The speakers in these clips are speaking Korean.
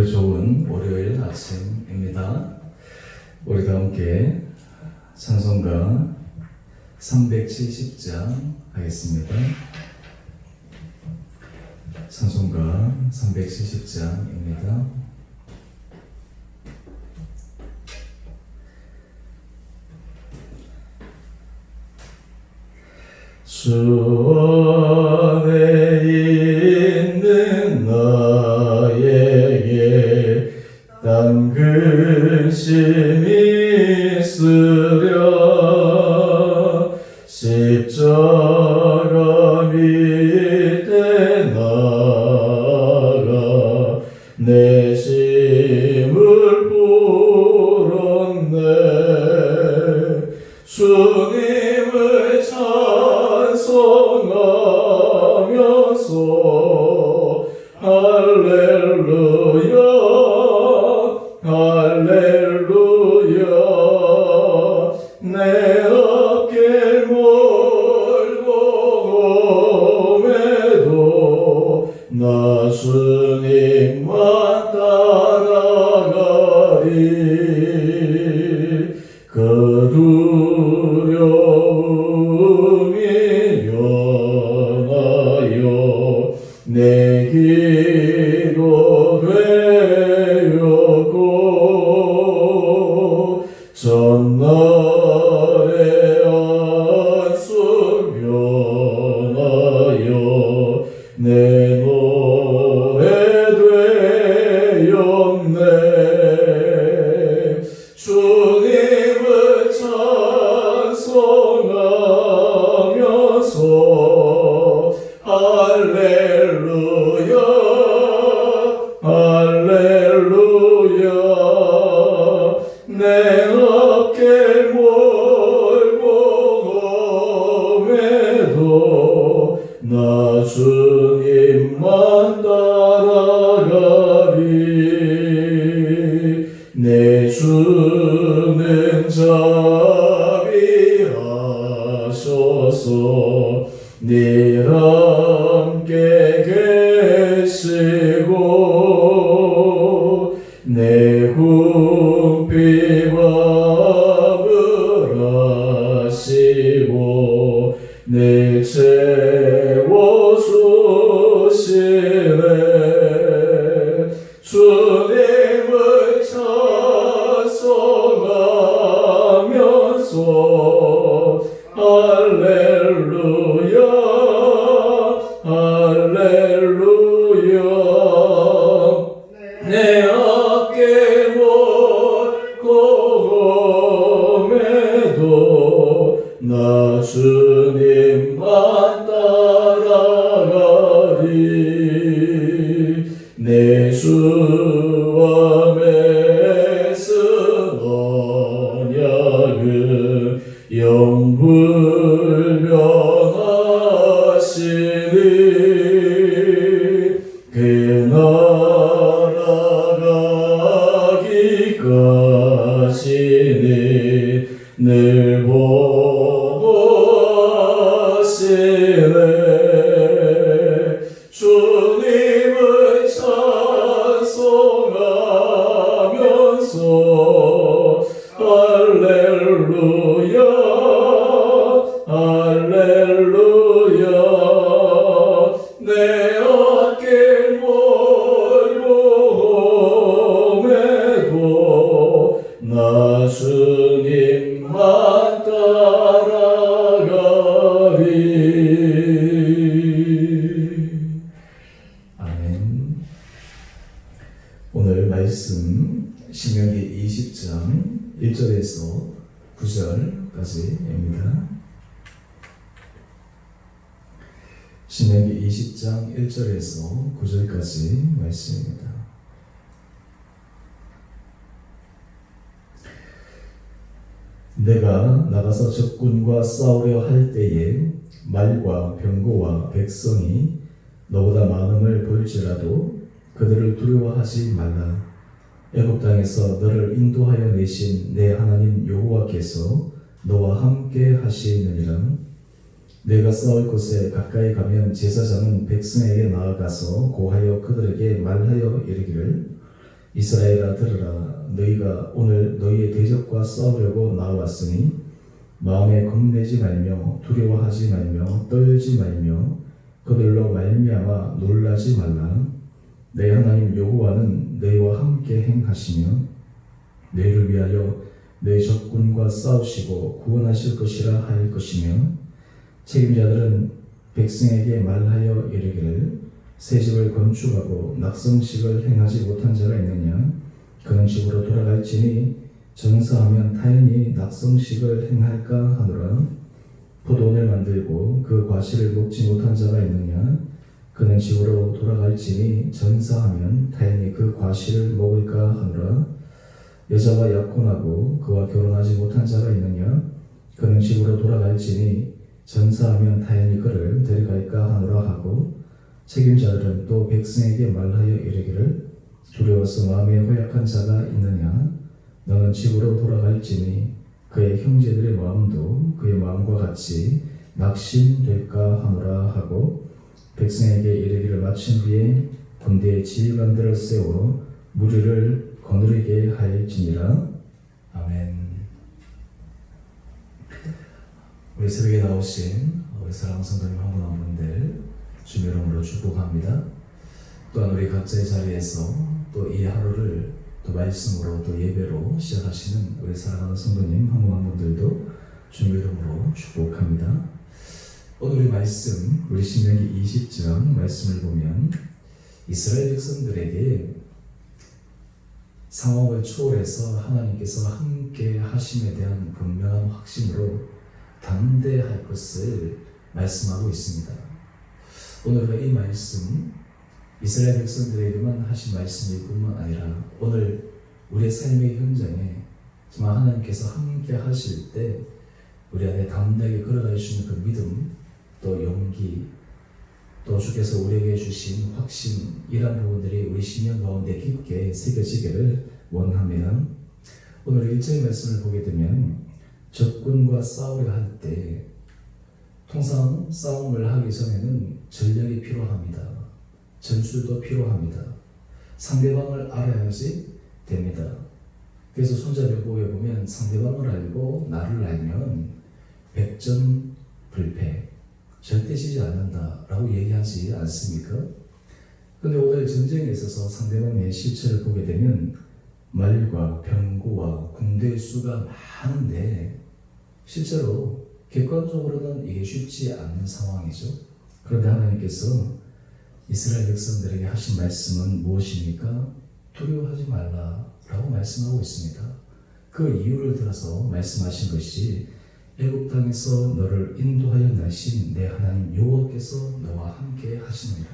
노래 좋은 월요일 아침입니다. 우리 다 함께 찬송가 370장 하겠습니다. 찬송가 370장입니다. 주 안에 있는 나에게 딴 근심이 있으랴. 십자가 밑에 나가 내 심을 풀었네. 주님을 찬송하면서 할렐루야 할렐루야. 내 앞길 멀고 험해도 나 주님만 따라가리. 그 두려움이 변하여 내 기도 되었고 전날의 안수 변하여 내 노래 되었네. 주님을 찬송하면서 할렐루야 할렐루야. 내 앞길 멀고 험해도 나 주님만 따라가리. 내 주는 자비하셔서 늘 함께 계시고 내 궁핍함을 아시고 늘 채워주시네. 주님을 찬송하면서 할렐루야 할렐루야. 내 앞길 멀고 험해도 나 주님만 따라가리. 내 주와 맺은 언약은 영불변하시니. 그 나라 가기까지는 늘 보호하시네. 주님을 찬송하면서 할렐루야 할렐루야. 내 앞길 멀고 험해도 나 주님만 따라가리. 아멘. 오늘 말씀 신명기 20장 1절에서 9절까지입니다. 신명기 20장 1절에서 9절까지 말씀입니다. 내가 나가서 적군과 싸우려 할 때에 말과 병거와 백성이 너보다 많음을 볼지라도 그들을 두려워하지 말라. 애굽 땅에서 너를 인도하여 내신 내 하나님 여호와께서 너와 함께 하시느니라. 내가 싸울 곳에 가까이 가면 제사장은 백성에게 나아가서 고하여 그들에게 말하여 이르기를 이스라엘아 들으라. 너희가 오늘 너희의 대적과 싸우려고 나왔으니 마음에 겁내지 말며 두려워하지 말며 떨지 말며 그들로 말미암아 놀라지 말라. 내 하나님 여호와는 너희와 함께 행하시며 너희를 위하여 너희 적군과 싸우시고 구원하실 것이라 할 것이며 책임자들은 백성에게 말하여 이르기를 새 집을 건축하고 낙성식을 행하지 못한 자가 있느냐. 그는 집으로 돌아갈지니 전사하면 타인이 낙성식을 행할까 하노라. 포도원을 만들고 그 과실을 먹지 못한 자가 있느냐. 그는 집으로 돌아갈지니 전사하면 타인이 그 과실을 먹을까 하노라. 여자가 약혼하고 그와 결혼하지 못한 자가 있느냐. 그는 집으로 돌아갈지니 전사하면 타인이 그를 데려갈까 하노라 하고 책임자들은 또 백성에게 말하여 이르기를 두려워서 마음에 허약한 자가 있느냐. 너는 집으로 돌아갈지니 그의 형제들의 마음도 그의 마음과 같이 낙심될까 하노라 하고 백성에게 이르기를 마친 뒤에 군대의 지휘관들을 세워 무리를 거느리게 할지니라. 아멘. 우리 새벽에 나오신 우리 사랑하는 성도님 한 분 한 분들 주의 이름으로 축복합니다. 또한 우리 각자의 자리에서 또 이 하루를 또 말씀으로 또 예배로 시작하시는 우리 사랑하는 성도님 한 분 한 분들도 주의 이름으로 축복합니다. 오늘 우리 말씀, 우리 신명기 20장 말씀을 보면 이스라엘 백성들에게 상황을 초월해서 하나님께서 함께 하심에 대한 분명한 확신으로 담대할 것을 말씀하고 있습니다. 오늘 이 말씀 이스라엘 백성들에게만 하신 말씀일 뿐만 아니라 오늘 우리의 삶의 현장에 정말 하나님께서 함께 하실 때 우리 안에 담대하게 걸어갈 수 있는 그 믿음, 또 용기, 또 주께서 우리에게 주신 확신, 이런 부분들이 우리 심령 가운데 깊게 새겨지기를 원합니다. 오늘 1절 말씀을 보게 되면 적군과 싸우려 할 때 통상 싸움을 하기 전에는 전략이 필요합니다. 전술도 필요합니다. 상대방을 알아야지 됩니다. 그래서 손자병법에 보면 상대방을 알고 나를 알면 백전불패, 절대 지지 않는다라고 얘기하지 않습니까? 근데 오늘 전쟁에 있어서 상대방의 실체를 보게 되면 말과 병거와 군대의 수가 많은데 실제로 객관적으로는 이게 쉽지 않는 상황이죠. 그런데 하나님께서 이스라엘 백성들에게 하신 말씀은 무엇입니까? 두려워하지 말라라고 말씀하고 있습니다. 그 이유를 들어서 말씀하신 것이 애굽 땅에서 너를 인도하여 내신 내 하나님 여호와께서 너와 함께 하시느니라.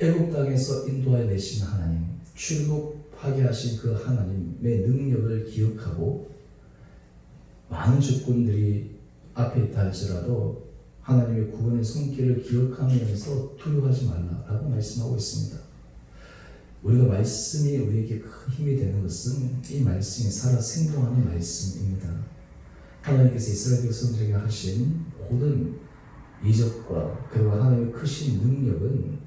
애굽 땅에서 인도하여 내신 하나님, 출국하게 하신 그 하나님의 능력을 기억하고 많은 적군들이 앞에 있다 할지라도 하나님의 구원의 손길을 기억하면서 두려워하지 말라라고 말씀하고 있습니다. 우리가 말씀이 우리에게 큰 힘이 되는 것은 이 말씀이 살아 생동하는 말씀입니다. 하나님께서 이스라엘 백성들에게 하신 모든 이적과 그리고 하나님의 크신 능력은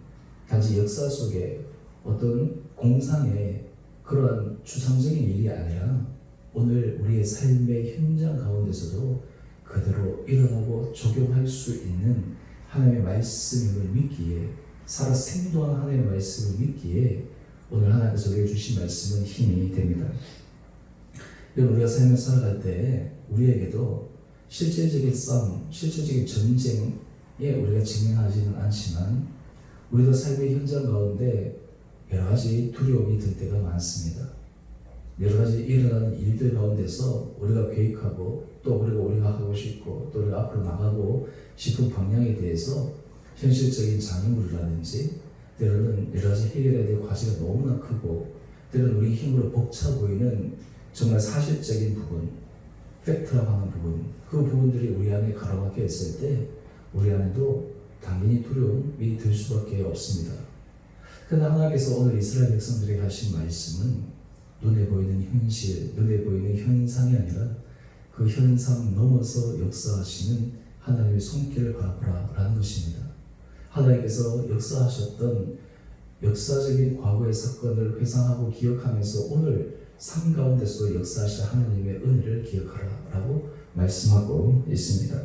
단지 역사 속에 어떤 공상의 그러한 추상적인 일이 아니라 오늘 우리의 삶의 현장 가운데서도 그대로 일어나고 적용할 수 있는 하나님의 말씀을 믿기에, 살아 생동한 하나님의 말씀을 믿기에 오늘 하나님께서 우리에게 주신 말씀은 힘이 됩니다. 여러분, 우리가 삶을 살아갈 때 우리에게도 실제적인 싸움, 실제적인 전쟁에 우리가 직면하지는 않지만 우리도 삶의 현장 가운데 여러 가지 두려움이 들 때가 많습니다. 여러 가지 일어나는 일들 가운데서 우리가 계획하고 또 우리가 하고 싶고 또 우리가 앞으로 나가고 싶은 방향에 대해서 현실적인 장애물이라든지 때로는 여러 가지 해결해야 될 과제가 너무나 크고 때로는 우리 힘으로 벅차 보이는 정말 사실적인 부분, 팩트라고 하는 부분, 그 부분들이 우리 안에 가로막혀 있을 때 우리 안에도 당연히 두려움이 들 수밖에 없습니다. 그러나 하나님께서 오늘 이스라엘 백성들에게 하신 말씀은 눈에 보이는 현실, 눈에 보이는 현상이 아니라 그 현상 넘어서 역사하시는 하나님의 손길을 바라보라 라는 것입니다. 하나님께서 역사하셨던 역사적인 과거의 사건을 회상하고 기억하면서 오늘 삶 가운데서 역사하신 하나님의 은혜를 기억하라라고 말씀하고 있습니다.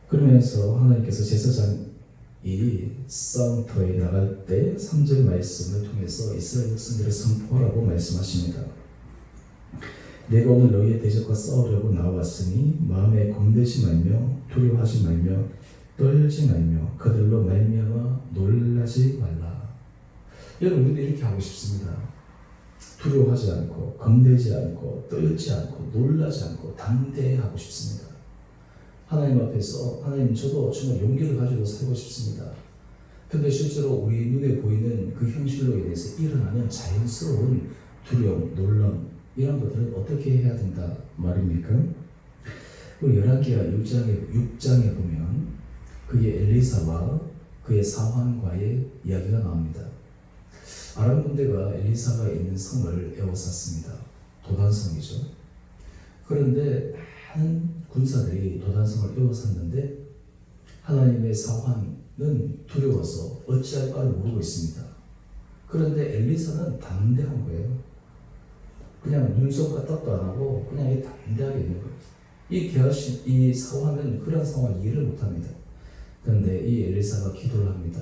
그러면서 하나님께서 제사장이 싸움터에 나갈 때 3절 말씀을 통해서 이스라엘 백성들을 선포하라고 말씀하십니다. 내가 오늘 너희의 대적과 싸우려고 나왔으니 마음에 겁내지 말며 두려워하지 말며 떨지 말며 그들로 말미암아 놀라지 말라. 여러분, 우리도 이렇게 하고 싶습니다. 두려워하지 않고 겁내지 않고 떨지 않고 놀라지 않고 담대하고 싶습니다. 하나님 앞에서 하나님, 저도 정말 용기를 가지고 살고 싶습니다. 근데 실제로 우리 눈에 보이는 그 현실로 인해서 일어나는 자연스러운 두려움, 놀람, 이런 것들은 어떻게 해야 된다 말입니까? 그 열왕기하 6장에 보면 그의 엘리사와 그의 사환과의 이야기가 나옵니다. 아람 군대가 엘리사가 있는 성을 에워쌌습니다. 도단성이죠. 그런데 많은 군사들이 도단성을 에워쌌는데 하나님의 사환은 두려워서 어찌할 바를 모르고 있습니다. 그런데 엘리사는 담대한 거예요. 그냥 눈썹 까딱도 안 하고 그냥 담대하게 있는 거예요. 이 사환은 그런 상황을 이해를 못합니다. 그런데 이 엘리사가 기도를 합니다.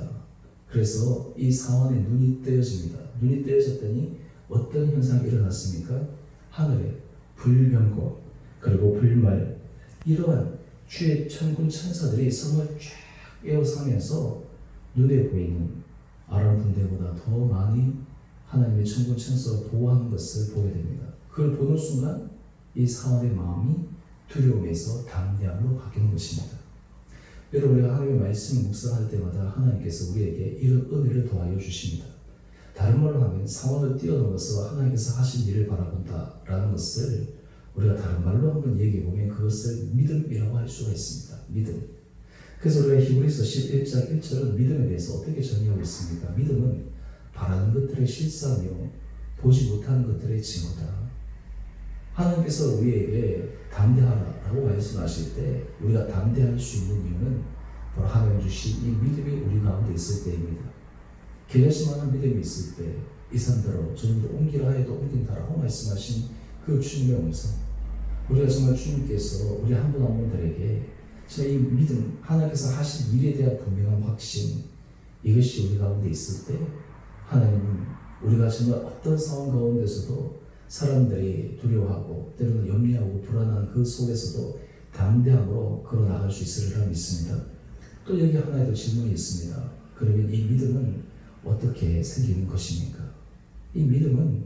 그래서 이 사환의 눈이 떼어집니다. 눈이 떼어졌더니 어떤 현상이 일어났습니까? 하늘에 불병거 그리고 불말, 이러한 주의 천군 천사들이 성을 쫙 에워싸면서 눈에 보이는 아람 군대보다 더 많이 하나님의 천군 천사가 보호하는 것을 보게 됩니다. 그걸 보는 순간 이 사환의 마음이 두려움에서 담대함으로 바뀌는 것입니다. 여러분, 우리가 하나님의 말씀을 묵상할 때마다 하나님께서 우리에게 이런 은혜를 더하여 주십니다. 다른 말로 하면 상황을 뛰어넘어서 하나님께서 하신 일을 바라본다라는 것을 우리가 다른 말로 한번 얘기해 보면 그것을 믿음이라고 할 수가 있습니다. 믿음. 그래서 우리가 히브리서 11장 1절은 믿음에 대해서 어떻게 정의하고 있습니까? 믿음은 바라는 것들의 실사며 보지 못하는 것들의 증거다. 하나님께서 우리에게 담대하라고 말씀하실 때 우리가 담대할 수 있는 이유는 바로 하나님 주신 이 믿음이 우리 가운데 있을 때입니다. 개려시만한 믿음이 있을 때 이 산대로 저들도 옮기라 해도 옮긴다라고 말씀하신 그 주님의 음성, 우리가 정말 주님께서 우리 한 분 한 분들에게 정말 이 믿음, 하나님께서 하신 일에 대한 분명한 확신, 이것이 우리 가운데 있을 때 하나님은 우리가 정말 어떤 상황 가운데서도 사람들이 두려워하고 때로는 염려하고 불안한 그 속에서도 담대함으로 걸어나갈 수 있으리라 믿습니다. 또 여기 하나의 더 질문이 있습니다. 그러면 이 믿음은 어떻게 생기는 것입니까? 이 믿음은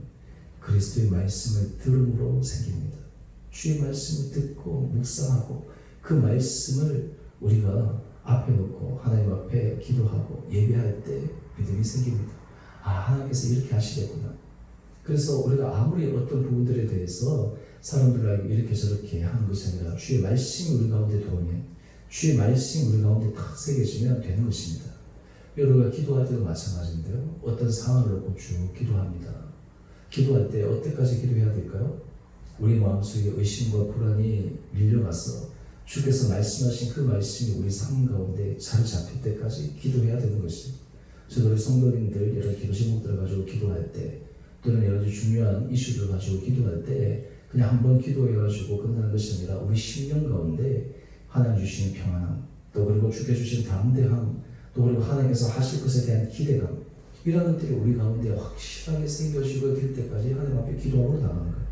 그리스도의 말씀을 들음으로 생깁니다. 주의 말씀을 듣고 묵상하고 그 말씀을 우리가 앞에 놓고 하나님 앞에 기도하고 예배할 때 믿음이 생깁니다. 아, 하나님께서 이렇게 하시겠구나. 그래서 우리가 아무리 어떤 부분들에 대해서 사람들과 이렇게 저렇게 하는 것이 아니라 주의 말씀이 우리 가운데 들어오면, 주의 말씀이 우리 가운데 탁 새겨지면 되는 것입니다. 여러분가 기도할 때도 마찬가지인데요. 어떤 상황을 놓고 쭉 기도합니다. 기도할 때 어때까지 기도해야 될까요? 우리 마음속에 의심과 불안이 밀려가서 주께서 말씀하신 그 말씀이 우리 삶 가운데 잘 잡힐 때까지 기도해야 되는 것입니다. 저도 우리 성도님들 여러 기도 제목들을 가지고 기도할 때, 또는 여러 가지 중요한 이슈들을 가지고 기도할 때 그냥 한번 기도해가지고 끝나는 것이 아니라 우리 심령 가운데 하나님 주시는 평안함, 또 그리고 주께 주신 담대함, 또 그리고 하나님께서 하실 것에 대한 기대감, 이런 것들이 우리 가운데 확실하게 생겨지고 될 때까지 하나님 앞에 기도하러 나가는 거예요.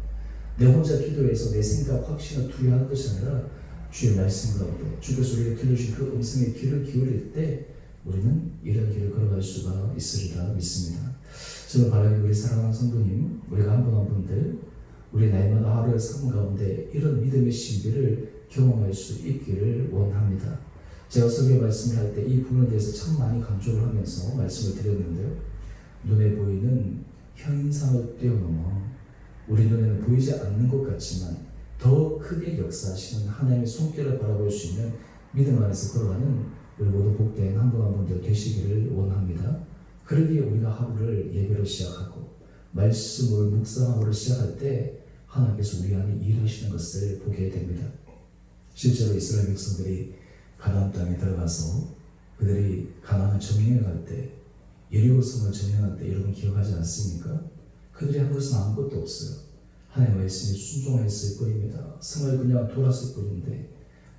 내 혼자 기도해서 내 생각, 확신을 두려워하는 것이 아니라 주의 말씀 가운데 주께서 우리에게 들려주신 그 음성의 귀를 기울일 때 우리는 이런 길을 걸어갈 수가 있으리라 믿습니다. 저는 바라는 우리 사랑하는 성도님, 우리가 한 분 한 분들 우리 날마다 하루의 삶 가운데 이런 믿음의 신비를 경험할 수 있기를 원합니다. 제가 설교 말씀을 할 때 이 부분에 대해서 참 많이 강조를 하면서 말씀을 드렸는데요. 눈에 보이는 현상을 뛰어넘어 우리 눈에는 보이지 않는 것 같지만 더 크게 역사하시는 하나님의 손길을 바라볼 수 있는 믿음 안에서 걸어가는 우리 모두 복된 한 분 한 분들 되시기를 원합니다. 그러기에 우리가 하루를 예배로 시작하고 말씀을 묵상하고 시작할 때 하나님께서 우리 안에 일하시는 것을 보게 됩니다. 실제로 이스라엘 백성들이 가나안 땅에 들어가서 그들이 가나안을 점령해 갈 때, 여리고성을 점령할 때 여러분 기억하지 않습니까? 그들이 한 것은 아무것도 없어요. 하나님의 말씀에 순종했을 뿐입니다. 성을 그냥 돌았을 뿐인데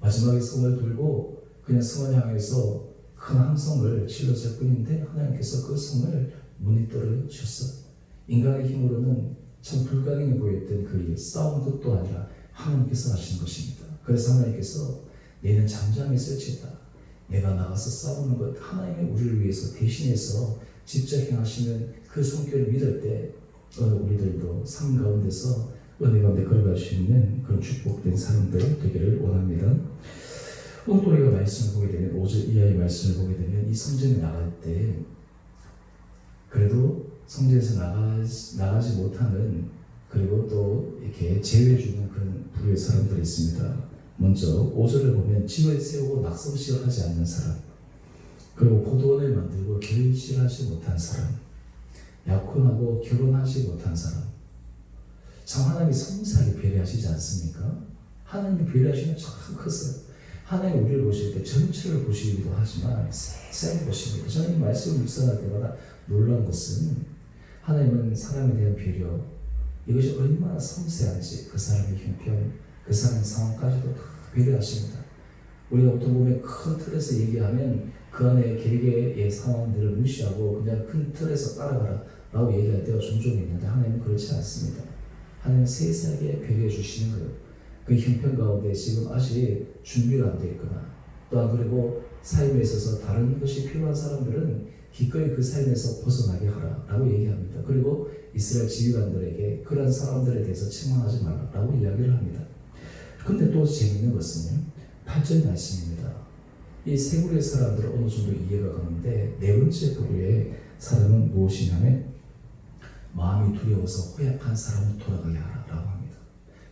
마지막에 성을 돌고 그냥 성을 향해서 큰 함성을 질렀을 뿐인데 하나님께서 그 성을 무너뜨리셨어요. 인간의 힘으로는 참 불가능해 보였던 그 일, 싸운 것도 아니라 하나님께서 하신 것입니다. 그래서 하나님께서 너희는 잠잠했을지어다. 내가 나가서 싸우는 것, 하나님이 우리를 위해서 대신해서 직접 행하시는 그 손길을 믿을 때 우리들도 삶 가운데서 은혜 가운데 걸어갈 수 있는 그런 축복된 사람들 되기를 원합니다. 오늘 또 우리가 말씀을 보게 되면 5절 이하의 말씀을 보게 되면 이 성전에 나갈 때 그래도 성전에서 나가지 못하는 그리고 또 이렇게 제외해주는 그런 부류의 사람들이 있습니다. 먼저 5절을 보면 집을 세우고 낙성식을 하지 않는 사람, 그리고 포도원을 만들고 결실을 하지 못한 사람, 약혼하고 결혼하지 못한 사람. 참 하나님이 섬세하게 배려하시지 않습니까? 하나님이 배려하시는 참 컸어요. 하나님이 우리를 보실 때 전체를 보시기도 하지만 세세하게 보십니다. 저는 이 말씀을 묵상할 때마다 놀라운 것은 하나님은 사람에 대한 배려, 이것이 얼마나 섬세한지 그 사람의 형편, 그 사람의 상황까지도 다 배려하십니다. 우리가 보통 보면 큰 틀에서 얘기하면 그 안에 개개의 상황들을 무시하고 그냥 큰 틀에서 따라가라 라고 얘기할 때가 종종 있는데 하나님은 그렇지 않습니다. 하나님은 세세하게 배려해 주시는 거예요. 그 형편 가운데 지금 아직 준비가 안 되어 있거나 또한 그리고 삶에 있어서 다른 것이 필요한 사람들은 기꺼이 그 삶에서 벗어나게 하라 라고 얘기합니다. 그리고 이스라엘 지휘관들에게 그런 사람들에 대해서 책망하지 말라 라고 이야기를 합니다. 근데 또 재미있는 것은 8절 말씀입니다. 이 세 부류의 사람들은 어느 정도 이해가 가는데 네 번째 부류의 사람은 무엇이냐면 마음이 두려워서 허약한 사람을 돌아가게 하라 라고 합니다.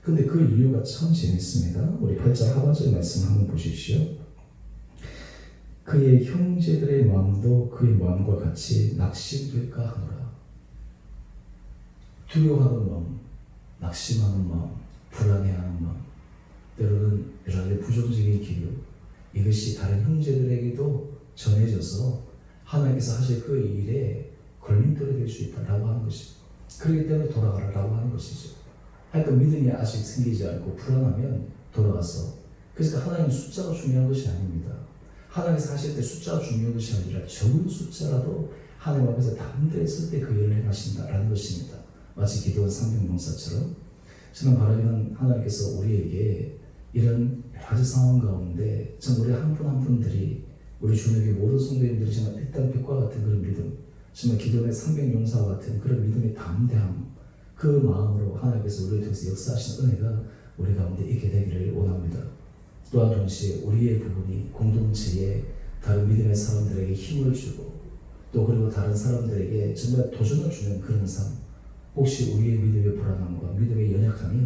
근데 그 이유가 참 재밌습니다. 우리 8절 하반절 말씀 한번 보십시오. 그의 형제들의 마음도 그의 마음과 같이 낙심될까 하노라. 두려워하는 마음, 낙심하는 마음, 불안해하는 마음, 때로는 여러 가지 부정적인 기류, 이것이 다른 형제들에게도 전해져서 하나님께서 하실 그 일에 걸림돌이 될 수 있다라고 하는 것이죠. 그렇기 때문에 돌아가라라고 하는 것이죠. 하여튼 믿음이 아직 생기지 않고 불안하면 돌아가서, 그러니까 하나님 숫자가 중요한 것이 아닙니다. 하나님께서 하실 때 숫자가 중요한 것이 아니라 적은 숫자라도 하나님 앞에서 담대했을 때 그 일을 행하신다라는 것입니다. 마치 기도원 상병용사처럼 저는 바라기는 하나님께서 우리에게 이런 여러 가지 상황 가운데 참 우리 한 분 한 분들이 우리 주님의 모든 성도님들이 정말 일단 빛과 같은 그런 믿음, 정말 기도원의 상병용사와 같은 그런 믿음의 담대함, 그 마음으로 하나님께서 우리를 통해서 역사하시는 은혜가 우리 가운데 있게 되기를 원합니다. 또한 동시에 우리의 부분이 공동체에 다른 믿음의 사람들에게 힘을 주고 또 그리고 다른 사람들에게 정말 도전을 주는 그런 삶, 혹시 우리의 믿음의 불안함과 믿음의 연약함이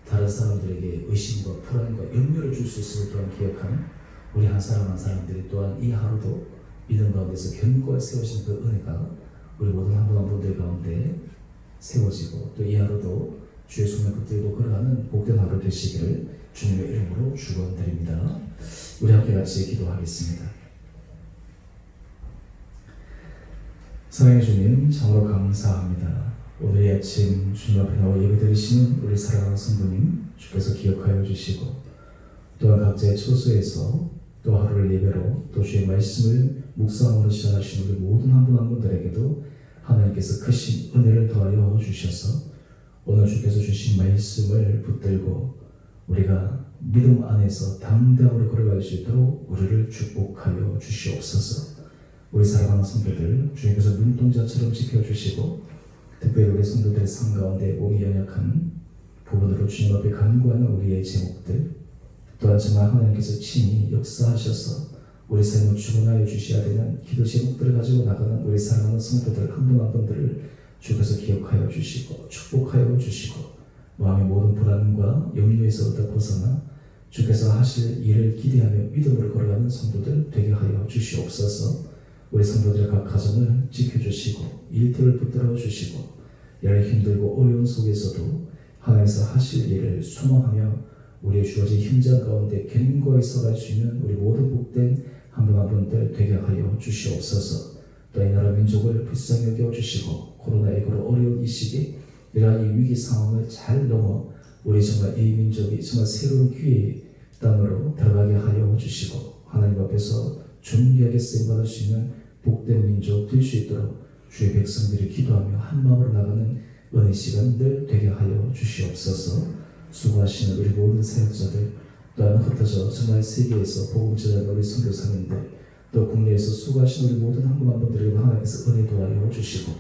다른 사람들에게 의심과 불안과 염려를 줄 수 있음을 또한 기억하는 우리 한 사람 한 사람들이 또한 이 하루도 믿음 가운데서 견고하게 세우신 그 은혜가 우리 모든 한 분 한 분들 가운데 세워지고 또 이 하루도 주의 손을 붙들고 걸어가는 복된 하루 되시기를 주님의 이름으로 축원드립니다. 우리 함께 같이 기도하겠습니다. 사랑해 주님, 참으로 감사합니다. 오늘 이 아침 주님 앞에 나와 예배드리시는 우리 사랑하는 성도님 주께서 기억하여 주시고 또한 각자의 처소에서 또 하루를 예배로 또 주의 말씀을 묵상으로 시작하신 우리 모든 한 분 한 분들에게도 하나님께서 크신 은혜를 더하여 주셔서 오늘 주께서 주신 말씀을 붙들고 우리가 믿음 안에서 담대함으로 걸어갈 수 있도록 우리를 축복하여 주시옵소서. 우리 사랑하는 성도들 주님께서 눈동자처럼 지켜주시고 특별히 우리 성도들의 삶 가운데 몸이 연약한 부분으로 주님 앞에 간구하는 우리의 제목들 또한 정말 하나님께서 친히 역사하셔서 우리 삶을 주관하여 주셔야 되는 기도 제목들을 가지고 나가는 우리 사랑하는 성도들 한 분 한 분들을 주께서 기억하여 주시고 축복하여 주시고 마음의 모든 불안과 염려에서부터 벗어나 주께서 하실 일을 기대하며 믿음으로 걸어가는 성도들 되게 하여 주시옵소서. 우리 성도들 각 가정을 지켜주시고 일터를 붙들어 주시고 여러 힘들고 어려운 속에서도 하나님께서 하실 일을 소망하며 우리의 주어진 현장 가운데 견고하게 서갈 수 있는 우리 모든 복된 한 분 한 분들 되게 하여 주시옵소서. 또 이 나라 민족을 불쌍히 여겨 주시고 코로나19로 어려운 이 시기 이러한 이 위기 상황을 잘 넘어 우리 정말 이 민족이 정말 새로운 기회의 땅으로 들어가게 하여 주시고 하나님 앞에서 존귀하게 쓰임받을 수 있는 복된 민족 될 수 있도록 주의 백성들이 기도하며 한 마음으로 나가는 은혜 시간들 되게 하여 주시옵소서. 수고하시는 우리 모든 사역자들 또한 흩어져 정말 세계에서 복음 전하는 우리 선교사님들 또 국내에서 수고하시는 우리 모든 한 분 한 분들에게 하나님께서 은혜 도와여 주시고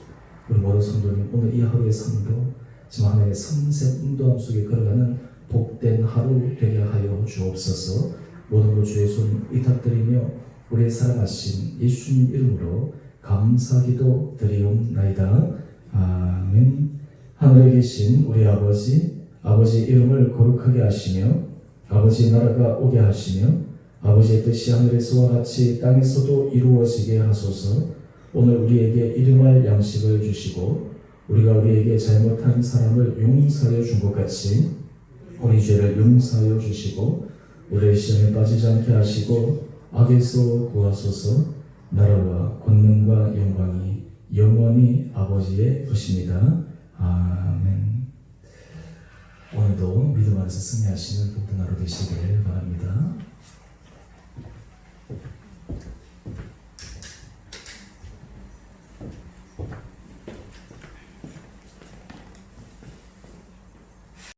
우리 모든 성도님 오늘 이 하루의 삶도 정말 하나님의 섬세한 인도함 속에 걸어가는 복된 하루 되게 하여 주옵소서. 모든 것 주의 손 위탁드리며 우리의 사랑하신 예수님 이름으로 감사기도 드리옵나이다. 아멘. 하늘에 계신 우리 아버지의 이름을 거룩하게 하시며 아버지의 나라가 오게 하시며 아버지의 뜻이 하늘에서와 같이 땅에서도 이루어지게 하소서. 오늘 우리에게 일용할 양식을 주시고 우리가 우리에게 잘못한 사람을 용서하여 준 것 같이 우리 죄를 용서하여 주시고 우리의 시험에 빠지지 않게 하시고 악에서 구하소서. 나라와 권능과 영광이 영원히 아버지의 것입니다. 아멘. 오늘도 믿음 안에서 승리하시는 복된 하루 되시기를 바랍니다.